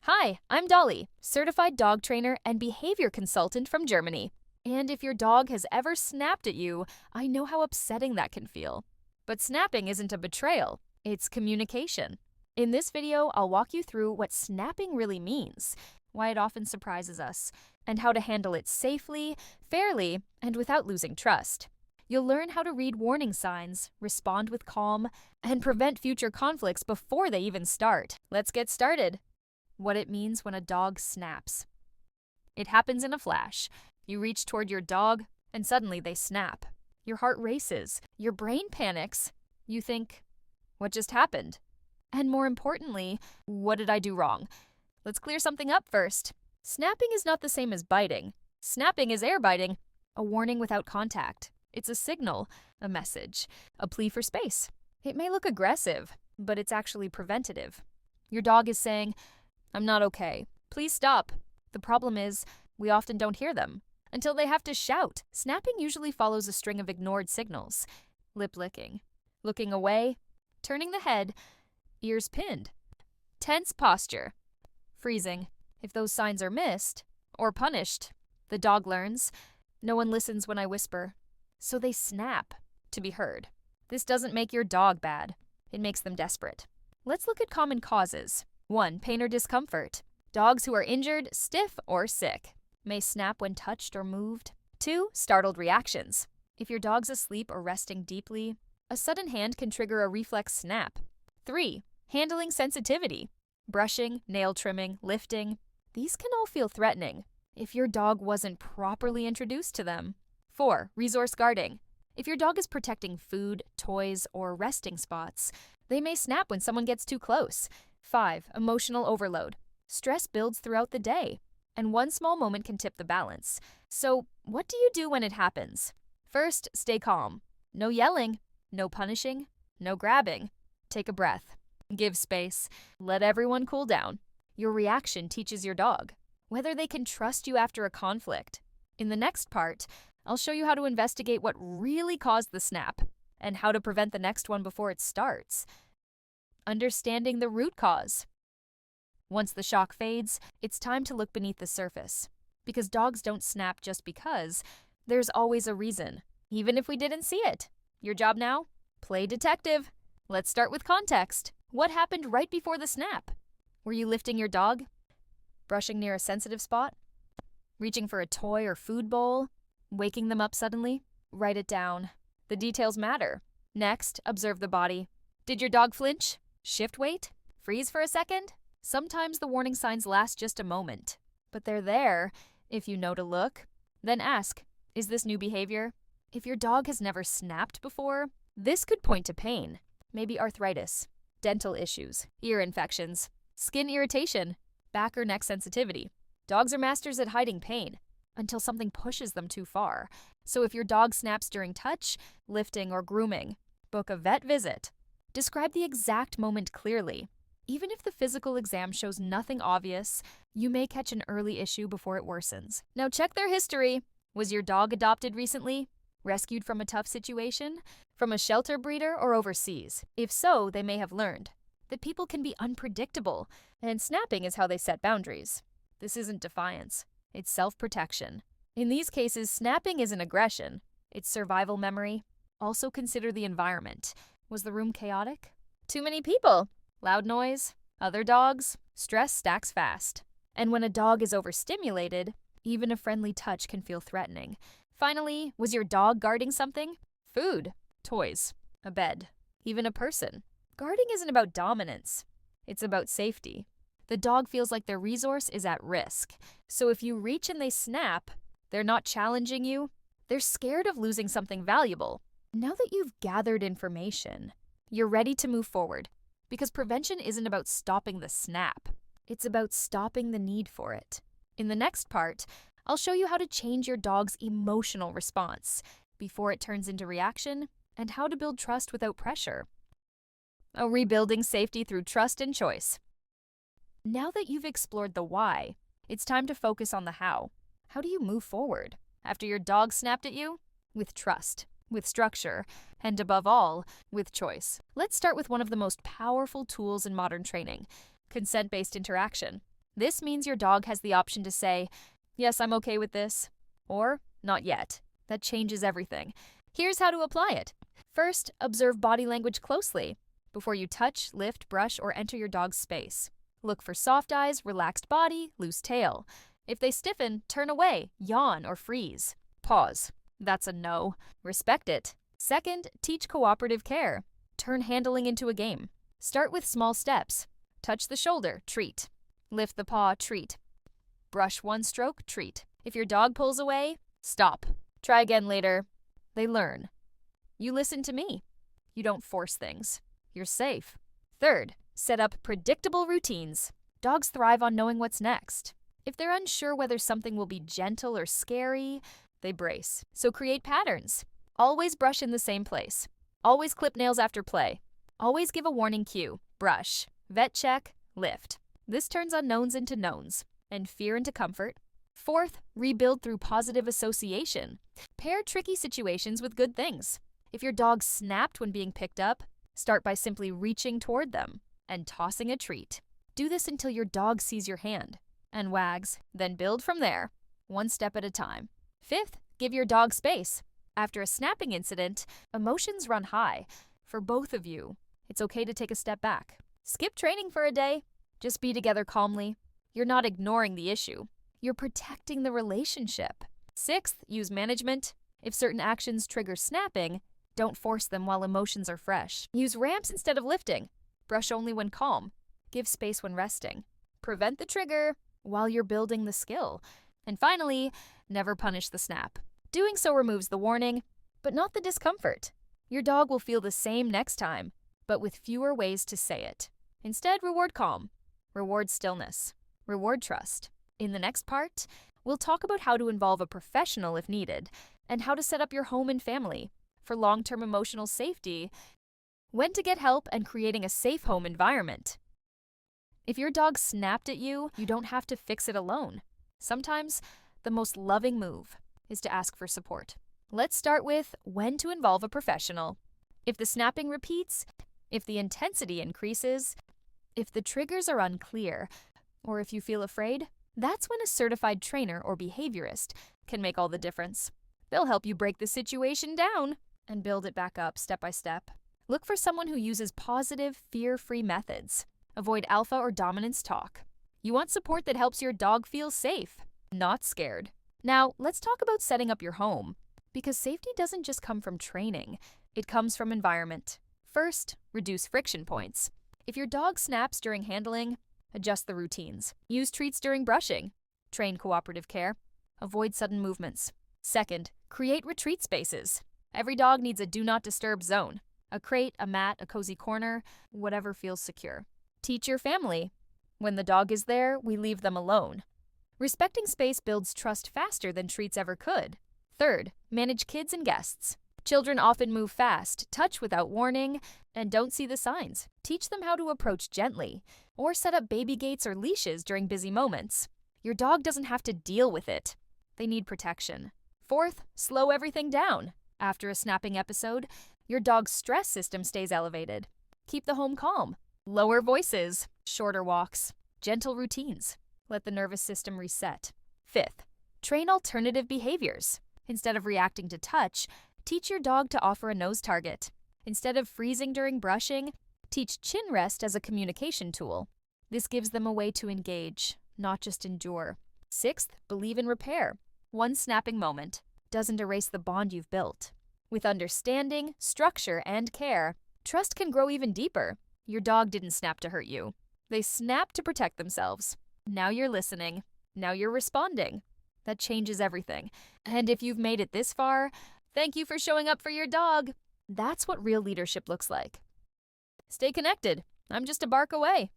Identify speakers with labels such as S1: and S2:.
S1: Hi, I'm Dolly, certified dog trainer and behavior consultant from Germany. And if your dog has ever snapped at you, I know how upsetting that can feel. But snapping isn't a betrayal, it's communication. In this video, I'll walk you through what snapping really means, why it often surprises us, and how to handle it safely, fairly, and without losing trust. You'll learn how to read warning signs, respond with calm, and prevent future conflicts before they even start. Let's get started. What it means when a dog snaps. It happens in a flash. You reach toward your dog, and suddenly they snap. Your heart races. Your brain panics. You think, what just happened? And more importantly, what did I do wrong? Let's clear something up first. Snapping is not the same as biting. Snapping is air biting, a warning without contact. It's a signal, a message, a plea for space. It may look aggressive, but it's actually preventative. Your dog is saying, I'm not okay. Please stop. The problem is, we often don't hear them until they have to shout. Snapping usually follows a string of ignored signals. Lip licking, looking away, turning the head, ears pinned, tense posture, freezing. If those signs are missed or punished, the dog learns, no one listens when I whisper. So they snap to be heard. This doesn't make your dog bad. It makes them desperate. Let's look at common causes. 1. Pain or discomfort. Dogs who are injured, stiff, or sick may snap when touched or moved. 2. Startled reactions. If your dog's asleep or resting deeply, a sudden hand can trigger a reflex snap. 3. Handling sensitivity. Brushing, nail trimming, lifting. These can all feel threatening if your dog wasn't properly introduced to them. 4. Resource guarding. If your dog is protecting food, toys, or resting spots, they may snap when someone gets too close. 5. Emotional overload. Stress builds throughout the day, and one small moment can tip the balance. So, what do you do when it happens? First, stay calm. No yelling, no punishing, no grabbing. Take a breath. Give space. Let everyone cool down. Your reaction teaches your dog whether they can trust you after a conflict. In the next part, I'll show you how to investigate what really caused the snap and how to prevent the next one before it starts. Understanding the root cause. Once the shock fades, it's time to look beneath the surface. Because dogs don't snap just because. There's always a reason, even if we didn't see it. Your job now? Play detective. Let's start with context. What happened right before the snap? Were you lifting your dog? Brushing near a sensitive spot? Reaching for a toy or food bowl? Waking them up suddenly? Write it down. The details matter. Next, observe the body. Did your dog flinch? Shift weight? Freeze for a second? Sometimes the warning signs last just a moment, but they're there if you know to look. Then ask, is this new behavior? If your dog has never snapped before, this could point to pain, maybe arthritis, dental issues, ear infections, skin irritation, back or neck sensitivity. Dogs are masters at hiding pain until something pushes them too far. So if your dog snaps during touch, lifting, or grooming, book a vet visit. Describe the exact moment clearly. Even if the physical exam shows nothing obvious, you may catch an early issue before it worsens. Now check their history. Was your dog adopted recently? Rescued from a tough situation? From a shelter breeder or overseas? If so, they may have learned that people can be unpredictable, and snapping is how they set boundaries. This isn't defiance. It's self-protection. In these cases, snapping isn't aggression. It's survival memory. Also consider the environment. Was the room chaotic? Too many people? Loud noise? Other dogs? Stress stacks fast. And when a dog is overstimulated, even a friendly touch can feel threatening. Finally, was your dog guarding something? Food, toys, a bed, even a person. Guarding isn't about dominance. It's about safety. The dog feels like their resource is at risk. So if you reach and they snap, they're not challenging you. They're scared of losing something valuable. Now that you've gathered information, you're ready to move forward. Because prevention isn't about stopping the snap. It's about stopping the need for it. In the next part, I'll show you how to change your dog's emotional response before it turns into reaction and how to build trust without pressure. Rebuilding safety through trust and choice. Now that you've explored the why, it's time to focus on the how. How do you move forward after your dog snapped at you? With trust, with structure, and above all, with choice. Let's start with one of the most powerful tools in modern training, consent-based interaction. This means your dog has the option to say, "Yes, I'm okay with this," or "Not yet." That changes everything. Here's how to apply it. First, observe body language closely before you touch, lift, brush, or enter your dog's space. Look for soft eyes, relaxed body, loose tail. If they stiffen, turn away, yawn, or freeze. Pause. That's a no. Respect it. Second, teach cooperative care. Turn handling into a game. Start with small steps. Touch the shoulder, treat. Lift the paw, treat. Brush one stroke, treat. If your dog pulls away, stop. Try again later. They learn. You listen to me. You don't force things. You're safe. Third, set up predictable routines. Dogs thrive on knowing what's next. If they're unsure whether something will be gentle or scary, they brace. So create patterns. Always brush in the same place. Always clip nails after play. Always give a warning cue. Brush. Vet check. Lift. This turns unknowns into knowns and fear into comfort. Fourth, rebuild through positive association. Pair tricky situations with good things. If your dog snapped when being picked up, start by simply reaching toward them and tossing a treat. Do this until your dog sees your hand and wags, then build from there, one step at a time. Fifth, give your dog space. After a snapping incident, emotions run high. For both of you, it's okay to take a step back. Skip training for a day. Just be together calmly. You're not ignoring the issue. You're protecting the relationship. Sixth, use management. If certain actions trigger snapping, don't force them while emotions are fresh. Use ramps instead of lifting. Brush only when calm. Give space when resting. Prevent the trigger while you're building the skill. And finally, never punish the snap. Doing so removes the warning, but not the discomfort. Your dog will feel the same next time, but with fewer ways to say it. Instead, reward calm. Reward stillness. Reward trust. In the next part, we'll talk about how to involve a professional if needed, and how to set up your home and family for long-term emotional safety, when to get help, and creating a safe home environment. If your dog snapped at you, you don't have to fix it alone. Sometimes, the most loving move is to ask for support. Let's start with when to involve a professional. If the snapping repeats, if the intensity increases, if the triggers are unclear, or if you feel afraid, that's when a certified trainer or behaviorist can make all the difference. They'll help you break the situation down and build it back up step by step. Look for someone who uses positive, fear-free methods. Avoid alpha or dominance talk. You want support that helps your dog feel safe, not scared. Now, let's talk about setting up your home, because safety doesn't just come from training, it comes from environment. First, reduce friction points. If your dog snaps during handling, adjust the routines. Use treats during brushing. Train cooperative care. Avoid sudden movements. Second, create retreat spaces. Every dog needs a do not disturb zone. A crate, a mat, a cozy corner, whatever feels secure. Teach your family. When the dog is there, we leave them alone. Respecting space builds trust faster than treats ever could. Third, manage kids and guests. Children often move fast, touch without warning, and don't see the signs. Teach them how to approach gently, or set up baby gates or leashes during busy moments. Your dog doesn't have to deal with it. They need protection. Fourth, slow everything down. After a snapping episode, your dog's stress system stays elevated. Keep the home calm. Lower voices, shorter walks, gentle routines. Let the nervous system reset. Fifth, train alternative behaviors. Instead of reacting to touch, teach your dog to offer a nose target. Instead of freezing during brushing, teach chin rest as a communication tool. This gives them a way to engage, not just endure. Sixth, believe in repair. One snapping moment doesn't erase the bond you've built. With understanding, structure, and care, trust can grow even deeper. Your dog didn't snap to hurt you. They snapped to protect themselves. Now you're listening. Now you're responding. That changes everything. And if you've made it this far, thank you for showing up for your dog. That's what real leadership looks like. Stay connected. I'm just a bark away.